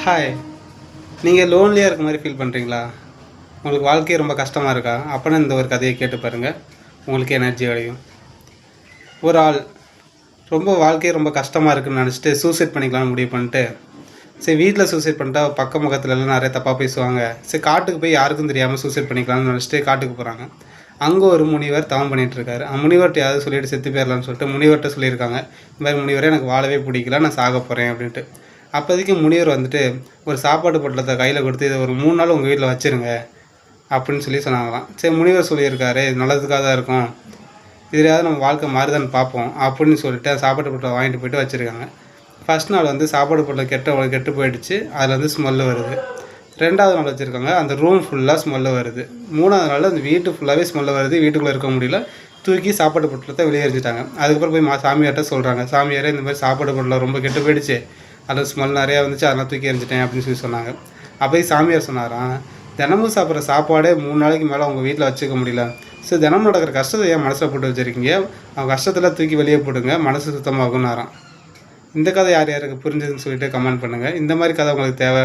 Hi. நீங்கள் லோன்லியாக இருக்க மாதிரி ஃபீல் பண்ணுறீங்களா? உங்களுக்கு வாழ்க்கையே ரொம்ப கஷ்டமாக இருக்கா? அப்போனா இந்த ஒரு கதையை கேட்டு பாருங்கள், உங்களுக்கு எனர்ஜி கிடைக்கும். ஒரு ஆள் வாழ்க்கையே ரொம்ப கஷ்டமாக இருக்குன்னு நினச்சிட்டு சூசைட் பண்ணிக்கலாம்னு முடிவு பண்ணிட்டு, சரி வீட்டில் சூசைட் பண்ணிட்டா பக்கம் பக்கத்துலலாம் நிறைய தப்பாக பேசுவாங்க, சரி காட்டுக்கு போய் யாருக்கும் தெரியாமல் சூசைட் பண்ணிக்கலாம்னு நினச்சிட்டு காட்டுக்கு போகிறாங்க. அங்கே ஒரு முனிவர் தவம் பண்ணிகிட்ருக்காரு. முனிவர்கிட்ட யாராவது சொல்லிவிட்டு செத்து போயிடலான்னு சொல்லிட்டு முனிவர்கிட்ட சொல்லியிருக்காங்க, இந்த மாதிரி முனிவரே எனக்கு வாழவே பிடிக்கல, நான் சாக போகிறேன் அப்படின்ட்டு. அப்போதைக்கு முனிவர் வந்துட்டு ஒரு சாப்பாடு பொட்டலத்தை கையில் கொடுத்து, இதை ஒரு 3 நாள் உங்கள் வீட்டில் வச்சுருங்க அப்படின்னு சொன்னாங்களாம். சரி முனிவர் சொல்லியிருக்காரு, இது நல்லதுக்காக தான் இருக்கும், இதுலையாவது நம்ம வாழ்க்கை மாறுதான்னு பார்ப்போம் அப்படின்னு சொல்லிட்டு சாப்பாடு பொட்டலை வாங்கிட்டு போய்ட்டு வச்சுருக்காங்க. ஃபஸ்ட் நாள் சாப்பாடு பொட்டலை கெட்டு போயிடுச்சு, அதில் ஸ்மெல்லு வருது. 2வது நாள் வச்சுருக்காங்க, அந்த ரூம் ஃபுல்லாக ஸ்மெல்லு வருது. 3வது நாள் அந்த வீட்டு ஃபுல்லாகவே ஸ்மெல்லு வருது, வீட்டுக்குள்ளே இருக்க முடியல, தூக்கி சாப்பாடு பொட்டலத்தை வெளியே எரிஞ்சிட்டாங்க. அதுக்கப்புறம் போய் சாமியார்கிட்ட சொல்கிறாங்க, சாமியாரே இந்த மாதிரி சாப்பாடு பொட்டலை ரொம்ப கெட்டு போயிடுச்சு, அதில் ஸ்மெல் நிறையா வந்துச்சு, அதெல்லாம் தூக்கி எறிஞ்சிட்டேன் அப்படின்னு சொன்னாங்க. அப்போ சாமியார் சொன்னாராம், தினமும் சாப்பிட்ற சாப்பாடே 3 நாளைக்கு மேலே உங்கள் வீட்டில் வச்சுக்க முடியல, ஸோ தினமும் நடக்கிற கஷ்டத்தை ஏன் மனசில் போட்டு வச்சுருக்கீங்க, அவங்க கஷ்டத்தில் தூக்கி வெளியே போடுங்க, மனசு சுத்தமாகும்னாராம். இந்த கதை யார் யாருக்கு புரிஞ்சுதுன்னு சொல்லிட்டு கமெண்ட் பண்ணுங்கள். இந்த மாதிரி கதை உங்களுக்கு தேவை